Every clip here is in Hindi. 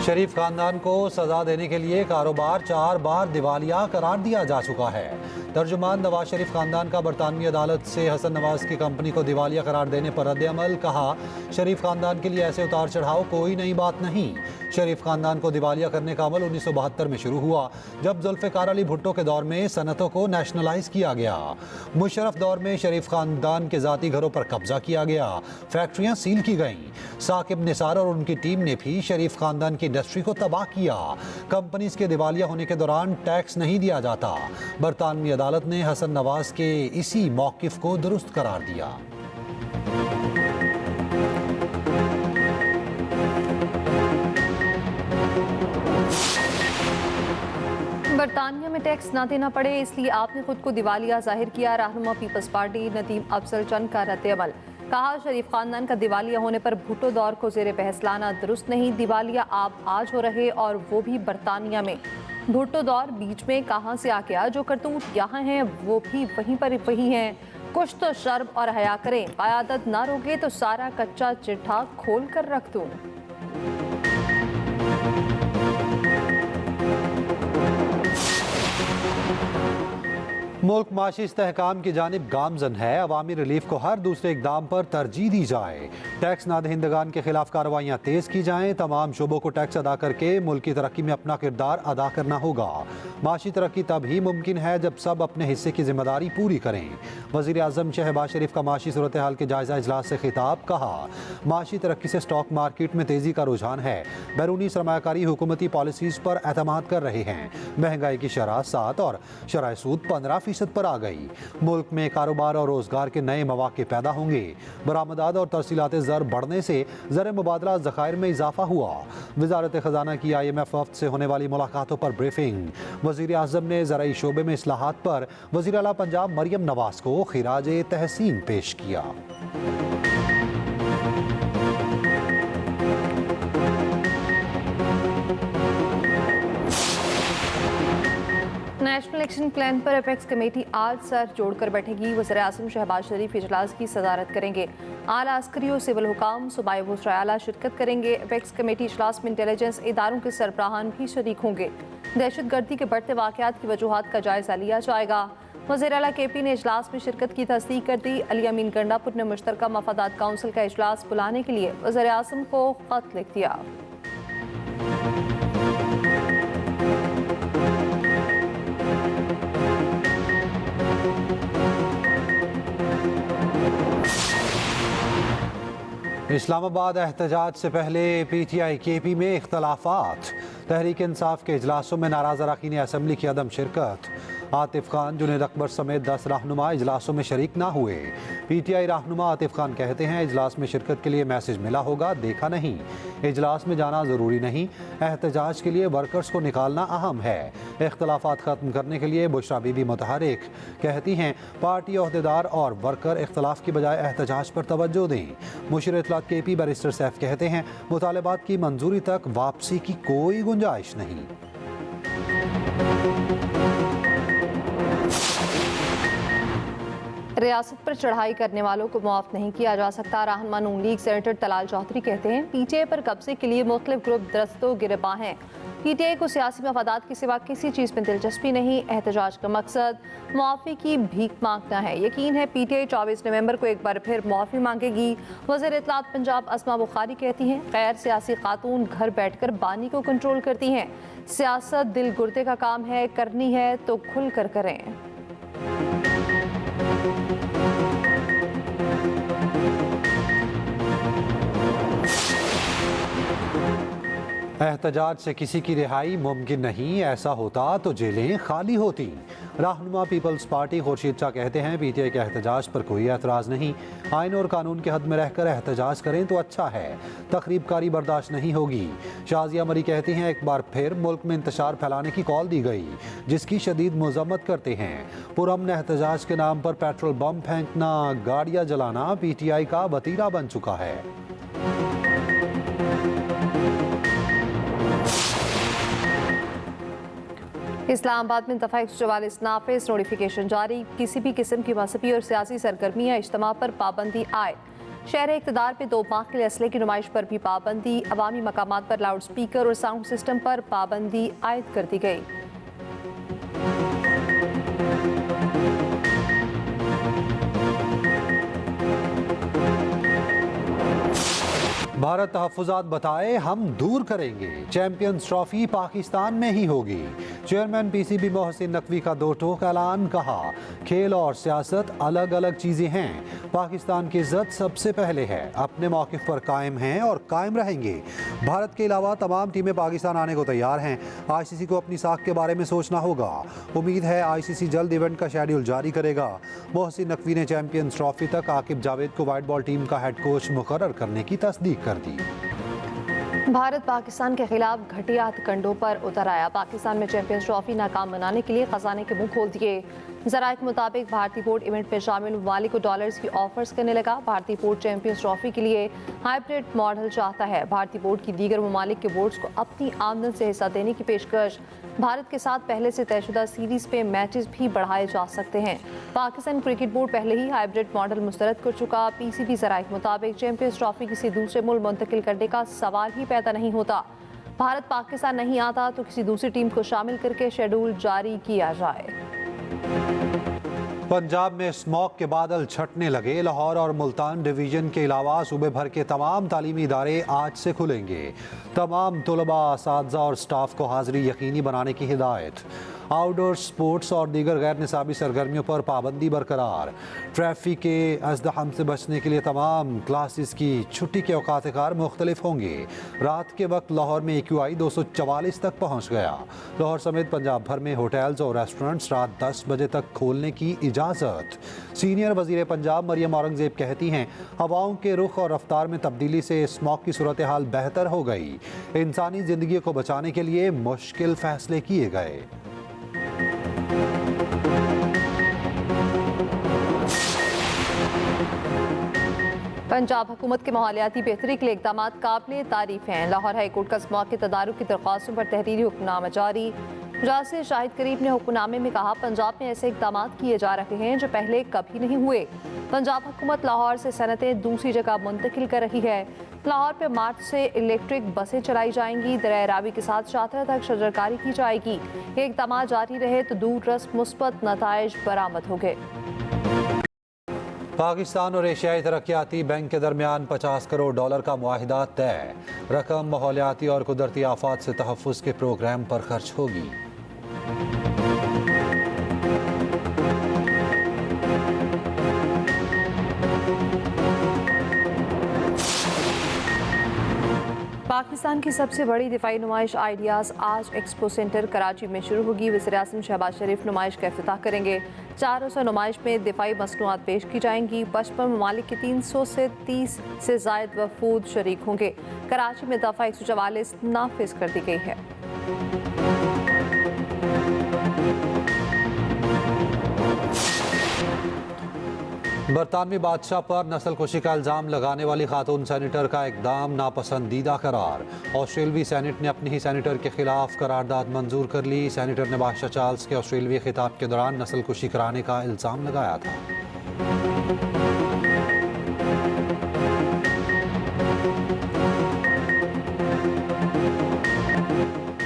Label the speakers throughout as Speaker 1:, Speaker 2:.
Speaker 1: शरीफ खानदान को सजा देने के लिए कारोबार 4 बार दिवालिया करार दिया जा चुका है। तर्जुमान नवाज शरीफ खानदान का बरतानवी अदालत से हसन नवाज की कंपनी को दिवालिया करार देने पर रद्द-ए-अमल। कहा, शरीफ खानदान के लिए ऐसे उतार चढ़ाव कोई नई बात नहीं। शरीफ खानदान को दिवालिया करने का अमल 1972 में शुरू हुआ, जब जुल्फ़िकार अली भुट्टो के दौर में सनतों को नेशनलाइज किया गया। मुशर्रफ दौर में शरीफ खानदान के ज़ाती घरों पर कब्जा किया गया, फैक्ट्रियां सील की गईं। साकिब निसार और उनकी टीम ने भी शरीफ खानदान की इंडस्ट्री को तबाह किया। कंपनीज के दिवालिया होने के दौरान टैक्स नहीं दिया जाता। बरतानवी अदालत ने हसन नवाज के इसी मौक़िफ़ को दुरुस्त करार दिया।
Speaker 2: बरतानिया में टैक्स ना देना पड़े, इसलिए आपने खुद को दिवालिया जाहिर किया। रहनुमा पीपल्स पार्टी नदीम अफजल चंद का रद्द-ए-अमल। कहा, शरीफ खानदान का दिवालिया होने पर भुट्टो दौर को ज़ेरे बहस लाना दुरुस्त नहीं। दिवालिया आप आज हो रहे, और वो भी बरतानिया में। भुट्टो दौर बीच में कहाँ से आ गया? जो करतूत यहाँ हैं वो भी वहीं पर वही हैं। कुछ तो शर्म और हया करें। क़यादत ना रोके तो सारा कच्चा चिट्ठा खोल कर रख दूँ।
Speaker 1: मुल्क माशी इस्तेहकाम की जानिब गामजन है। अवामी रिलीफ को हर दूसरे इकदाम पर तरजीह दी जाए। टैक्स नादहिंदगान के खिलाफ कार्रवाइयाँ तेज़ की जाएँ। तमाम शोबों को टैक्स अदा करके मुल्क की तरक्की में अपना किरदार अदा करना होगा। माशी तरक्की तब ही मुमकिन है जब सब अपने हिस्से की जिम्मेदारी पूरी करें। वज़ीर आज़म शहबाज शरीफ का माशी सूरत हाल के जायज़ा इजलास से खिताब। कहा, माशी तरक्की से स्टॉक मार्केट में तेज़ी का रुझान है। बैरूनी सरमायाकारी हुकूमती पॉलिसीज़ पर एतमाद कर रहे हैं। महंगाई की शरह 7 और शरह सूद 15% पर आ गई। मुल्क में कारोबार और रोजगार के नए मौके पैदा होंगे। बरामदात और तरसीलात ज़र बढ़ने से ज़र मुबादला ज़खायर में इजाफा हुआ। वज़ारत ख़जाना की IMF वफ़द से होने वाली मुलाकातों पर ब्रीफिंग। वज़ीर आज़म ने ज़राई शोबे में इस्लाहात पर वज़ीर आला पंजाब मरियम नवाज को खिराज तहसीन पेश किया।
Speaker 2: नेशनल एक्शन प्लान पर अपेक्स कमेटी आज सर जोड़कर बैठेगी। वज़ीर आज़म शहबाज शरीफ इजलास की सदारत करेंगे। आला अस्करी और सिविल हुकाम सूबाई वज़ीर आला शिरकत करेंगे। अपेक्स कमेटी इजलास में इंटेलिजेंस इदारों के सरबराहान भी शरीक होंगे। दहशतगर्दी के बढ़ते वाक़यात की वजूहात का जायज़ा लिया जाएगा। वज़ीर आला KP ने इजलास में शिरकत की तस्दीक कर दी। अली अमीन गंडापुर ने मुश्तरका मफादात काउंसिल का इजलास बुलाने के लिए वज़ीर आज़म को ख़त लिख दिया।
Speaker 1: इस्लामाबाद एहतजाज से पहले PTI KP में इख्तलाफात। तहरीक इंसाफ के इजलासों में नाराज़ अरकान असम्बली की अदम शिरकत। आतिफ खान, जुनेद अकबर समेत 10 रहनुमा इजलासों में शरीक ना हुए। PTI रहनुमा आतिफ खान कहते हैं, इजलास में शिरकत के लिए मैसेज मिला होगा, देखा नहीं। इजलास में जाना ज़रूरी नहीं, एहतजाज के लिए वर्कर्स को निकालना अहम है। इख्तलाफात ख़त्म करने के लिए बुशरा बीबी मुतहरिक कहती हैं, पार्टी ओहदेदार और वर्कर इख्तलाफ की बजाय एहतजाज पर तवज्जो दें। मुशीर इत्तलात KP बैरिस्टर सैफ कहते हैं, मुतालबात की मंजूरी तक वापसी की कोई गुंजाइश नहीं।
Speaker 2: रियासत पर चढ़ाई करने वालों को मुआफ नहीं किया जा सकता। रहनुमा नून लीग सेनेटर तलाल चौधरी कहते हैं, PTI पर कब्जे के लिए मुख्तलिफ ग्रुप दस्तों गिरबां हैं। PTI को सियासी मफादात के सिवा किसी चीज़ में दिलचस्पी नहीं। एहतजाज का मकसद मुआफ़ी की भीख मांगना है। यकीन है PTI 24 नवंबर को एक बार फिर मुआफ़ी मांगेगी। वज़ीर इत्तलात पंजाब अस्मा बुखारी कहती हैं, गैर सियासी खातून घर बैठकर बानी को कंट्रोल करती हैं। सियासत दिल गुर्दे का काम है, करनी है तो खुल कर करें।
Speaker 1: एहतजाज से किसी की रिहाई मुमकिन नहीं, ऐसा होता तो जेलें खाली होती। रहनुमा पीपल्स पार्टी खुर्शीद शाह कहते हैं, PTI के एहतजाज पर कोई एतराज़ नहीं। आइन और कानून के हद में रहकर एहतजाज करें तो अच्छा है, तखरीबकारी बर्दाश्त नहीं होगी। शाजिया मरी कहती हैं, एक बार फिर मुल्क में इंतशार फैलाने की कॉल दी गई, जिसकी शदीद मजम्मत करते हैं। पुरअमन एहतजाज के नाम पर पेट्रोल बम फेंकना, गाड़ियाँ जलाना PTI का वतीरा बन चुका है।
Speaker 2: इस्लामाबाद में दफ़ा 144 नाफिज नोटिफिकेशन जारी। किसी भी किस्म की मजहबी और सियासी सरगर्मी या इज्तिमा पर पाबंदी आए। शहर इक़्तिदार पे 2 माह के लिए असले की नुमाइश पर भी पाबंदी, अवामी मकामात पर लाउड स्पीकर और साउंड सिस्टम पर पाबंदी आयद कर दी गई।
Speaker 1: भारत तहफ़्फ़ुज़ात बताए हम दूर करेंगे, चैंपियंस ट्रॉफी पाकिस्तान में ही होगी। चेयरमैन पीसीबी मोहसिन नकवी का 2 टोक ऐलान, कहा खेल और सियासत अलग अलग चीज़ें हैं। पाकिस्तान की इज्जत सबसे पहले है, अपने मौक़िफ़ पर कायम हैं और कायम रहेंगे। भारत के अलावा तमाम टीमें पाकिस्तान आने को तैयार हैं। ICC को अपनी साख के बारे में सोचना होगा। उम्मीद है ICC जल्द इवेंट का शेड्यूल जारी करेगा। मोहसिन नकवी ने चैंपियंस ट्रॉफी तक आकिब जावेद को वाइट बॉल टीम का हेड कोच मुकर्रर करने की तस्दीक कर दी।
Speaker 2: भारत पाकिस्तान के खिलाफ घटिया हथकंडों पर उतर आया। पाकिस्तान में चैंपियंस ट्रॉफी नाकाम बनाने के लिए खजाने के मुंह खोल दिए। ज़राए के मुताबिक भारतीय बोर्ड इवेंट में शामिल ममालिक को डॉलर्स की ऑफर्स करने लगा। भारतीय बोर्ड चैंपियंस ट्रॉफी के लिए हाइब्रिड मॉडल चाहता है। भारतीय बोर्ड की दीगर ममालिक के बोर्ड्स को अपनी आमदन से हिस्सा देने की पेशकश। भारत के साथ पहले से तयशुदा सीरीज पे मैचेस भी बढ़ाए जा सकते हैं। पाकिस्तान क्रिकेट बोर्ड पहले ही हाइब्रिड मॉडल मुस्तरद कर चुका। पीसीबी ज़राए के मुताबिक चैंपियंस ट्रॉफी किसी दूसरे मुल्क मुंतकिल करने का सवाल ही पैदा नहीं होता। भारत पाकिस्तान नहीं आता तो किसी दूसरी टीम को शामिल करके शेड्यूल जारी किया जाए।
Speaker 1: पंजाब में स्मॉग के बादल छटने लगे। लाहौर और मुल्तान डिवीजन के अलावा सूबे भर के तमाम तालीमी इदारे आज से खुलेंगे। तमाम तुलबा, असातिज़ा और स्टाफ को हाज़िरी यकीनी बनाने की हिदायत। आउटडोर स्पोर्ट्स और दीगर गैर निसाबी सरगर्मियों पर पाबंदी बरकरार। ट्रैफिक के अज़दहम से बचने के लिए तमाम क्लासेस की छुट्टी के औकात कार मुख्तलिफ होंगे। रात के वक्त लाहौर में AQI 244 तक पहुँच गया। लाहौर समेत पंजाब भर में होटल्स और रेस्टोरेंट्स रात 10 बजे तक खोलने की इजाज़त। सीनियर वज़ीर पंजाब मरियम औरंगज़ेब कहती हैं हवाओं के रुख और रफ्तार में तब्दीली से स्मॉग की सूरत हाल बेहतर हो गई। इंसानी ज़िंदगी को बचाने के लिए मुश्किल फ़ैसले किए गए।
Speaker 2: पंजाब हुकूमत के माहौलियाती बेहतरी के लिए इक़दाम काबिल तारीफ हैं। लाहौर हाई कोर्ट का स्मॉग के तदारुक की दरख्वास्तों पर तहरीरी हुक्मनामा जारी। मुजासिर शाहिद करीब ने हुक्मनामे में कहा पंजाब में ऐसे इक़दाम किए जा रहे हैं जो पहले कभी नहीं हुए। पंजाब हुकूमत लाहौर से सनतें दूसरी जगह मुंतकिल कर रही है। लाहौर पर मार्च से इलेक्ट्रिक बसें चलाई जाएंगी। दरिया रावी के साथ शाहतरा तक शजरकारी की जाएगी। ये इक़दाम जारी रहे तो दूर रस मुस्बत नताइज बरामद होंगे।
Speaker 1: पाकिस्तान और एशियाई तरक्याती बैंक के दरमियान $50 करोड़ का मुआहिदा तय। रकम माहौलियाती और कुदरती आफात से तहफ़्फ़ुज़ के प्रोग्राम पर खर्च होगी।
Speaker 2: पाकिस्तान की सबसे बड़ी दिफाई नुमाइश आइडियाज़ आज एक्सपो सेंटर कराची में शुरू होगी। वज़ीर-ए-आज़म शहबाज शरीफ नुमाइश का इफ्तिताह करेंगे। 4 रोज़ा नुमाइश में दिफाई मसनूआत पेश की जाएंगी। 55 ममालिक के 330 से ज़ायद वफूद शरीक होंगे। कराची में दफ़ा 144 नाफिज कर दी गई है।
Speaker 1: बरतानवी बादशाह पर नस्लकुशी का इल्ज़ाम लगाने वाली खातून सेनेटर का इकदाम नापसंदीदा करार। ऑस्ट्रेलवी सेनेट ने अपनी ही सेनेटर के खिलाफ करारदाद मंजूर कर ली। सेनेटर ने बादशाह चार्ल्स के ऑस्ट्रेलवी खिताब के दौरान नस्लकुशी कराने का इल्ज़ाम लगाया था।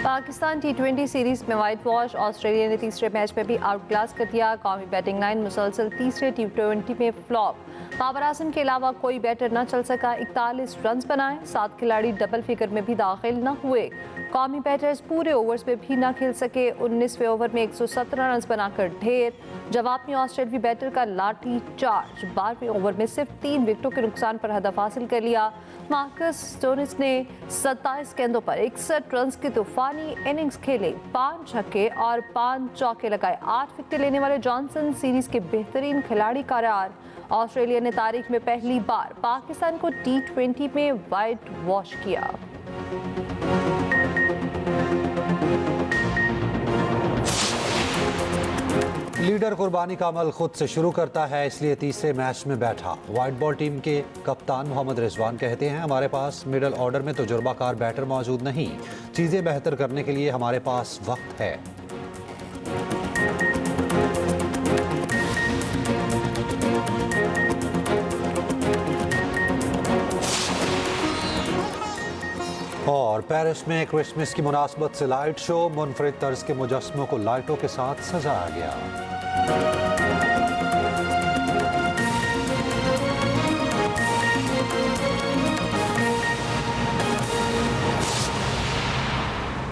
Speaker 2: पाकिस्तान T20 सीरीज में वाइट वॉश। ऑस्ट्रेलिया ने तीसरे मैच में भी आउट क्लास कर दिया। कौमी बैटिंग लाइन मुसलसल तीसरे T20 में फ्लॉप। बाबर आजम के अलावा कोई बैटर न चल सका। 41 रन बनाए। 7 खिलाड़ी डबल फिगर में भी दाखिल न हुए। कौमी बैटर्स पूरे ओवर्स में भी न खेल सके। 19वें ओवर में 117 रन बनाकर ढेर। जवाब में ऑस्ट्रेलियाई बैटर का लाठी चार्ज। 12वें ओवर में सिर्फ 3 विकेटों के नुकसान पर हदफ हासिल कर लिया। मार्कस स्टोनिस ने 27 गेंदों पर 61 रन की तूफानी इनिंग्स खेले। 5 छक्के और 5 चौके लगाए। 8 विकेट लेने वाले जॉनसन सीरीज के बेहतरीन खिलाड़ी करार। ऑस्ट्रेलिया ने तारीख में पहली बार पाकिस्तान को T20 में वाइट वॉश किया।
Speaker 1: लीडर कुर्बानी का अमल खुद से शुरू करता है, इसलिए तीसरे मैच में बैठा। वाइट बॉल टीम के कप्तान मोहम्मद रिजवान कहते हैं हमारे पास मिडल ऑर्डर में तजुर्बाकार बैटर मौजूद नहीं। चीज़ें बेहतर करने के लिए हमारे पास वक्त है। और पेरिस में क्रिसमस की मुनासबत से लाइट शो, मुनफरिद तर्ज के मुजस्समों को लाइटों के साथ सजाया गया।